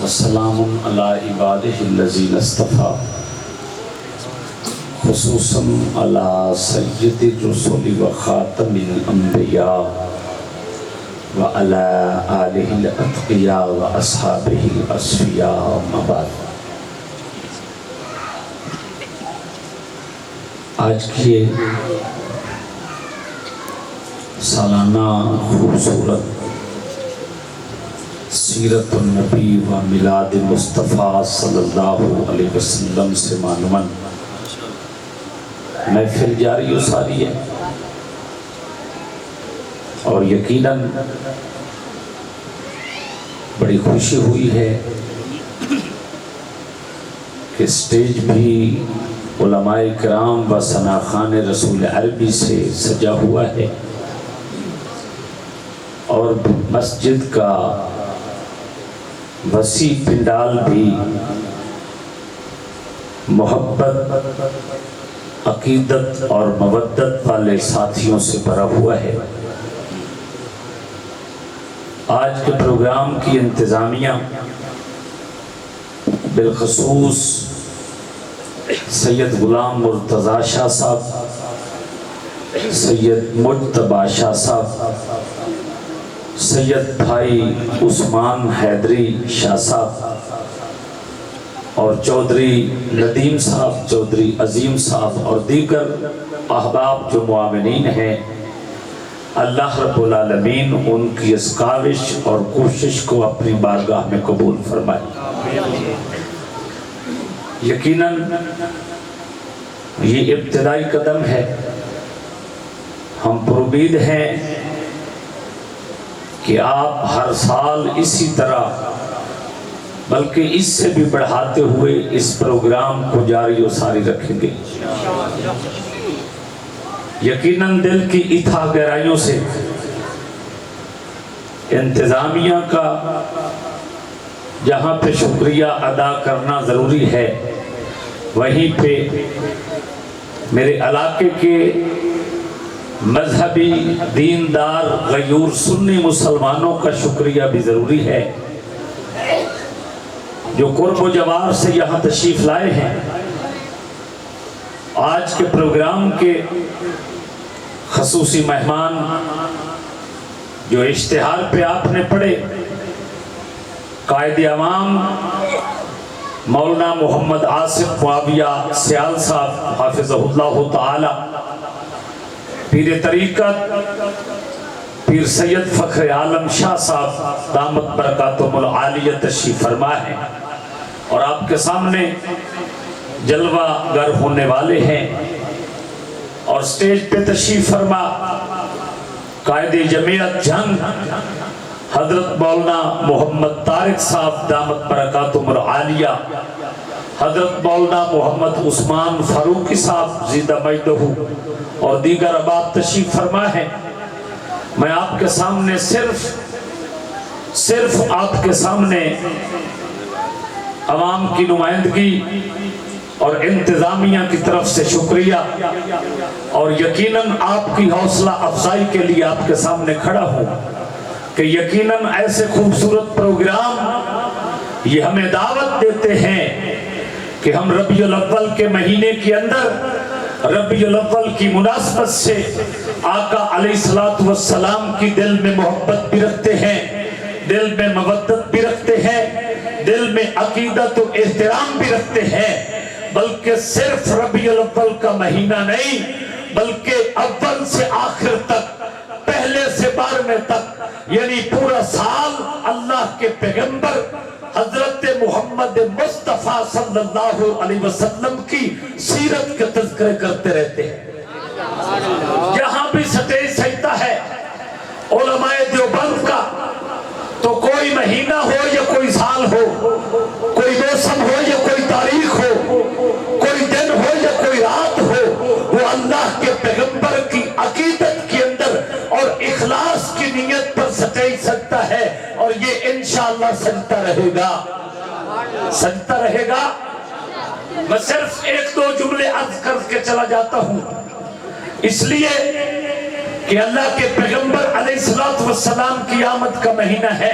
وسلام علی عبادہ الذین اصطفیٰ خصوصاً علی سید الرسل و خاتم الانبیاء و علی آلہ الاتقیاء و اصحابہ الاصفیاء اما بعد۔ آج کی سالانہ خوبصورت سیرت النبی و میلاد مصطفیٰ صلی اللہ علیہ وسلم سے معنون محفل جاری و ساری ہے، اور یقیناً بڑی خوشی ہوئی ہے کہ سٹیج بھی علماء کرام و ثناخان رسول عربی سے سجا ہوا ہے، اور مسجد کا وسیع پنڈال بھی محبت، عقیدت اور مودت والے ساتھیوں سے بھرا ہوا ہے۔ آج کے پروگرام کی انتظامیہ بالخصوص سید غلام مرتضیٰ شاہ صاحب، سید مجتبیٰ شاہ صاحب، سید بھائی عثمان حیدری شاہ صاحب اور چودھری ندیم صاحب، چودھری عظیم صاحب اور دیگر احباب جو معاونین ہیں، اللہ رب العالمین ان کی اس کاوش اور کوشش کو اپنی بارگاہ میں قبول فرمائے۔ یقیناً یہ ابتدائی قدم ہے، ہم پر امید ہیں کہ آپ ہر سال اسی طرح بلکہ اس سے بھی بڑھاتے ہوئے اس پروگرام کو جاری و ساری رکھیں گے۔ یقیناً دل کی اتھا گہرائیوں سے انتظامیہ کا جہاں پہ شکریہ ادا کرنا ضروری ہے، وہیں پہ میرے علاقے کے مذہبی دیندار غیور سنی مسلمانوں کا شکریہ بھی ضروری ہے جو قرب و جوار سے یہاں تشریف لائے ہیں۔ آج کے پروگرام کے خصوصی مہمان جو اشتہار پہ آپ نے پڑھے، قائد عوام مولانا محمد آصف معاویہ سیال صاحب حافظہ اللہ تعالی، پیر طریقت پیر سید فخر عالم شاہ صاحب دامت برکاتہم العالیہ تشریف فرما ہے، اور آپ کے سامنے جلوہ گر ہونے والے ہیں، اور سٹیج پہ تشریف فرما قائد جمعیت جنگ حضرت مولانا محمد طارق صاحب دامت برکاتہم العالیہ، حضرت مولانا محمد عثمان فاروقی صاحب زیدہ مجدہ اور دیگر احباب تشریف فرما ہے۔ میں آپ کے سامنے صرف آپ کے سامنے عوام کی نمائندگی اور انتظامیہ کی طرف سے شکریہ اور یقیناً آپ کی حوصلہ افزائی کے لیے آپ کے سامنے کھڑا ہوں کہ یقیناً ایسے خوبصورت پروگرام یہ ہمیں دعوت دیتے ہیں کہ ہم ربیع الاول کے مہینے کے اندر ربیع الاول کی مناسبت سے آقا علیہ السلام کی دل میں محبت بھی رکھتے ہیں، دل میں مودت بھی رکھتے ہیں، دل میں عقیدت و احترام بھی رکھتے ہیں، بلکہ صرف ربیع الاول کا مہینہ نہیں بلکہ اول سے آخر تک، پہلے سے 12ویں تک، یعنی پورا سال اللہ کے پیغمبر حضرت محمد مصطفیٰ صلی اللہ علیہ وسلم کی سیرت کے تذکرے کرتے رہتے ہیں۔ جہاں بھی سٹیج سجتا ہے علماء دیوبند کا، تو کوئی مہینہ ہو یا کوئی سال ہو، کوئی موسم ہو یا کوئی تاریخ ہو، کوئی دن ہو یا کوئی رات ہو، وہ اللہ کے پیغمبر کی عقیدت کے اندر اور اخلاص کی نیت پر سٹیج سجتا ہے، اور یہ انشاءاللہ سجتا رہے گا، سجتا رہے گا۔ میں صرف ایک دو جملے عرض کر کے چلا جاتا ہوں، اس لیے کہ اللہ کے پیغمبر علیہ السلام کی آمد کا مہینہ ہے۔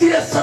63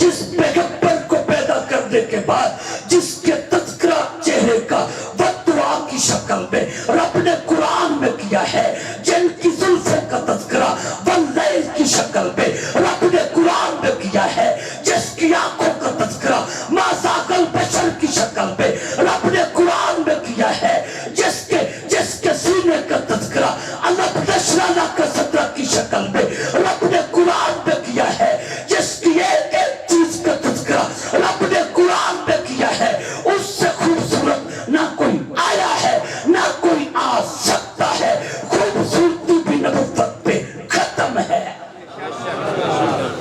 جس پیغمبر کو پیدا کرنے کے بعد جس کے تذکرہ چہرے کا بددعا کی شکل میں رب نے قرآن میں کیا ہے، جن کی زلفوں کا تذکرہ واللیل کی شکل میں رب نے قرآن میں کیا ہے، جس کی آنکھوں کا تذکرہ ما ذاق البشر کی شکل میں رب نے قرآن میں کیا ہے، جس کے سینے کا تذکرہ الم نشرح لک صدرک کی شکل میں رب نے قرآن میں کیا ہے، جس کی ایک ایک چیز کا تذکرہ رب نے قرآن میں کیا ہے، اس سے خوبصورت نہ کوئی آیا ہے نہ کوئی آ سکتا ہے۔ خوبصورتی بھی نبوت پہ ختم ہے،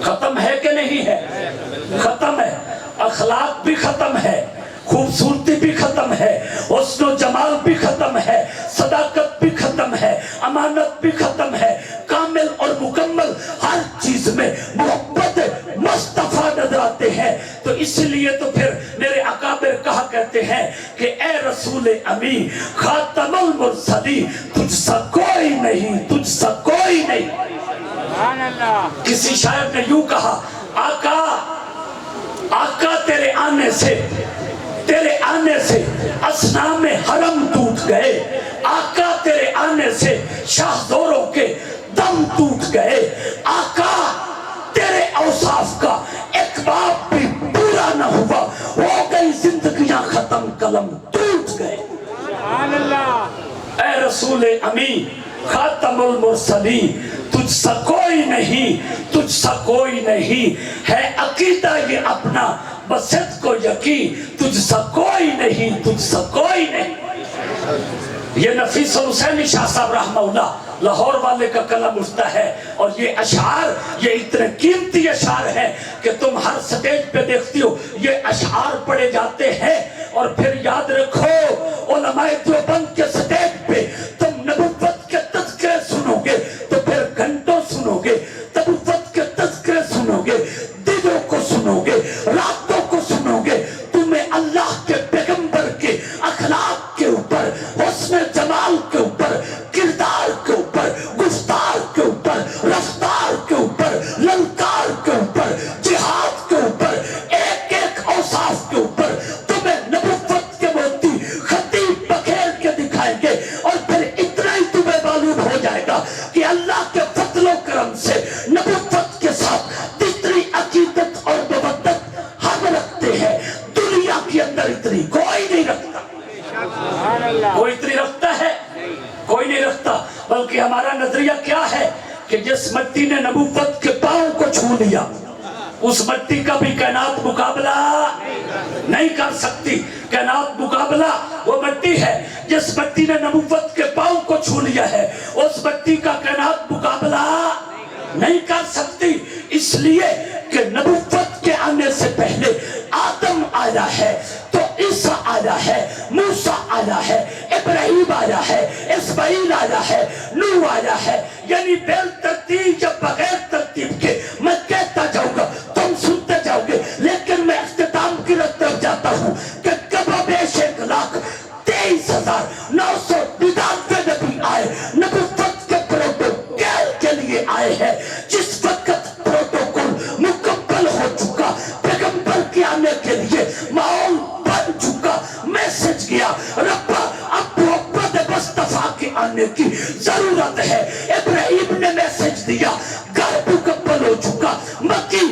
ختم ہے کہ نہیں ہے؟ ختم ہے، اخلاق بھی ختم ہے، خوبصورتی بھی ختم ہے، حسن و جمال بھی ختم ہے، صداقت بھی ختم ہے، امانت بھی ختم ہے، کامل اور مکمل ہر چیز میں محبت مصطفیٰ نظر آتے ہیں۔ تو اس لیے تو پھر میرے اکابر کہا کرتے ہیں کہ اے رسول امی خاتم المرسلی، تجھ سا کوئی نہیں، تجھ سا کوئی نہیں۔ کسی شاعر نے یوں کہا، آقا تیرے آنے سے اصنام حرم ٹوٹ گئے، آقا تیرے آنے سے شاہزوروں کے دم ٹوٹ گئے، آقا تیرے اوصاف کا ایک باب بھی پورا نہ ہوا، ہو گئی زندگیاں ختم، قلم ٹوٹ گئے۔ اے رسول امی خاتم المرسلین، تجھ سا کوئی نہیں، تجھ سا کوئی نہیں، ہے عقیدہ یہ اپنا بس صدق و یقین، تجھ سا کوئی نہیں، تجھ سا کوئی نہیں۔ یہ نفیس الحسینی شاہ صاحب رحمہ اللہ لاہور والے کا کلام اٹھتا ہے، اور یہ اشعار یہ اتنے قیمتی اشعار ہیں کہ تم ہر سٹیج پہ دیکھتی ہو یہ اشعار پڑھے جاتے ہیں۔ اور پھر یاد رکھو علماء دیوبند کے سٹیج پہ تم نبوت کے تذکرے سنو گے تو پھر گھنٹوں سنو گے، نبوت کے تذکرے سنو گے، دنوں کو سنو گے، راتوں کو سنو گے، تمہیں اللہ کے پیغمبر کے اخلاق کے اوپر، حسن جمال کے اوپر، کردار کے اوپر، گفتار کے اوپر، رفتار کے اوپر، للکار کے اوپر، جہاد کے اوپر، ایک ایک اوصاف کے اوپر تمہیں نبوت کے موتی خطیب بکھیر کے دکھائیں گے۔ اور پھر اتنا ہی تمہیں معلوم ہو جائے گا کہ اللہ کے فضل و کرم سے نبوت کے ساتھ جتنی عقیدت اور مودت ہم رکھتے ہیں دنیا کے اندر اتنی کوئی نہیں رکھتا۔ کوئی اتنی رکھتا ہے؟ کوئی نہیں رکھتا۔ بلکہ ہمارا نظریہ کیا ہے کہ جس مٹی نے نبوت کے پاؤں کو چھو لیا اس مٹی کا بھی کائنات مقابلہ نہیں کر سکتی۔ کائنات مقابلہ وہ مٹی ہے جس مٹی نے نبوت کے پاؤں کو چھو لیا ہے، اس مٹی کا کائنات مقابلہ نہیں کر سکتی۔ اس لیے کہ نبوت کے آنے سے پہلے آدم آیا ہے تو عیسیٰ آیا ہے، موسیٰ آیا ہے، ابراہیم آیا ہے، اسماعیل آیا ہے، نوح آیا ہے، یعنی بل ترتیب یا بغیر ترتیب کے میں کہتا جاؤں گا، تم سنتے جاؤ گے، لیکن میں اختتام کی طرف جاتا ہوں کہ کم و بیش 1,23,999 نبی آئے، نبوت کے پروٹوکول کے لیے آئے ہیں۔ جس وقت پروٹوکول مکمل ہو چکا، پیغمبر کے آنے کے لیے ماحول بن چکا، میسج گیا، ربا اب محمد مصطفیٰ کے آنے کی ضرورت ہے۔ ابراہیم نے میسج دیا، گھر مکمل ہو چکا، مکی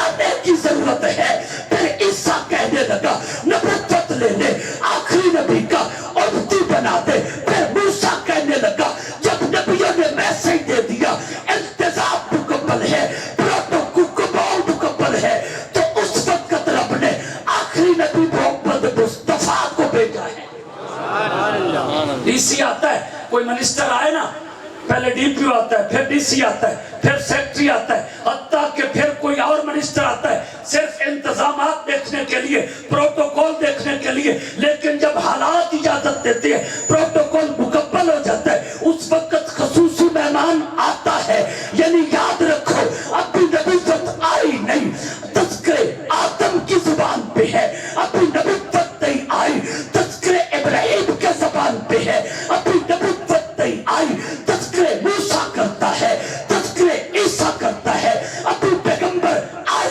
آنے کی ضرورت ہے۔ پھر عیسیٰ کہنے لگا نبوت لے لے، آخری نبی کا امتی بنا دے۔ پھر موسیٰ کہنے لگا جب نبیوں نے میسج دے دیا، انتظام مکمل ہے، پروٹوکول مکمل ہے، تو اس وقت رب نے آخری نبی محمد مصطفیٰ کو بھیجا ہے۔ ڈی سی آتا ہے، کوئی منسٹر آئے نا، پہلے ڈی پی او آتا ہے، پھر ڈی سی آتا ہے، پھر سیکٹری آتا ہے، حتیٰ کہ پھر کوئی اور منسٹر آتا ہے صرف انتظامات دیکھنے کے لیے، پروٹوکول دیکھنے کے لیے۔ لیکن جب حالات اجازت دیتے ہیں، پروٹوکول مکمل ہو جاتا ہے، اس وقت خصوصی مہمان آتا ہے۔ یعنی یاد رکھو ابھی نبوت آئی نہیں، تذکرے آدم کی زبان پہ ہے، ابھی نبوت نہیں آئی، تذکرے ابراہیم کے زبان پہ ہے، ابھی نبوت نہیں آئی، تذکرے موسیٰ کرتا ہے، تذکرے عیسیٰ کرتا ہے، ابھی پیغمبر آئے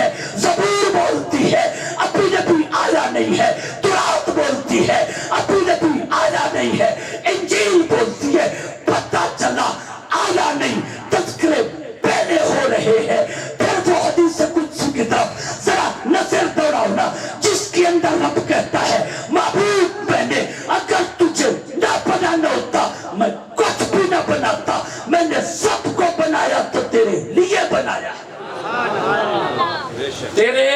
ہے، زبور بولتی ہے ابھی نبی آیا نہیں ہے، تورات بولتی ہے ابھی نبی آیا نہیں ہے، انجیل بولتی ہے پتہ چلا آیا نہیں، تذکرے پہلے ہو رہے ہیں۔ پھر وہ حدیث قدسی کی طرف ذرا نظر دوڑاؤ نا، جس کے اندر رب کہتا ہے محبوب میں نے اگر تجھے نہ بنانا ہوتا میں کچھ بھی نہ بناتا، میں نے سب کو بنایا تو تیرے لیے بنایا، تیرے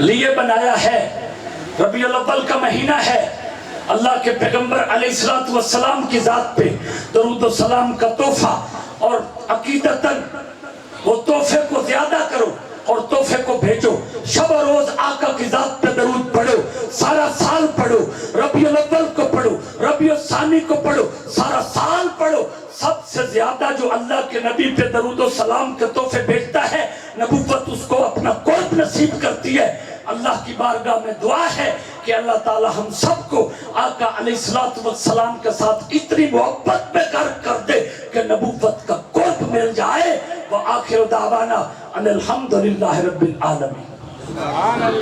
لیے بنایا ہے۔ ربیع الاول کا مہینہ ہے، اللہ کے پیغمبر علیہ السلام کی ذات پہ درود و سلام کا تحفہ، اور عقیدتاً وہ تحفے کو زیادہ کرو اور تحفے کو بھیجو، شب و روز آقا کی ذات پہ درود پڑھو، سارا سال پڑھو، ربیع الاول کو پڑھو، ربیع الثانی کو پڑھو، سارا سال پڑھو۔ سب سے زیادہ جو اللہ کے نبی پہ درود و سلام کے تحفے بھیجتا ہے، نبوت اس کو اپنا قرب نصیب کرتی ہے۔ اللہ کی بارگاہ میں دعا ہے کہ اللہ تعالی ہم سب کو آقا علیہ السلام کے ساتھ اتنی محبت میں غرق کر دے کہ نبوت کا قرب مل جائے۔ وآخر دعوانا ان الحمدللہ رب العالمین۔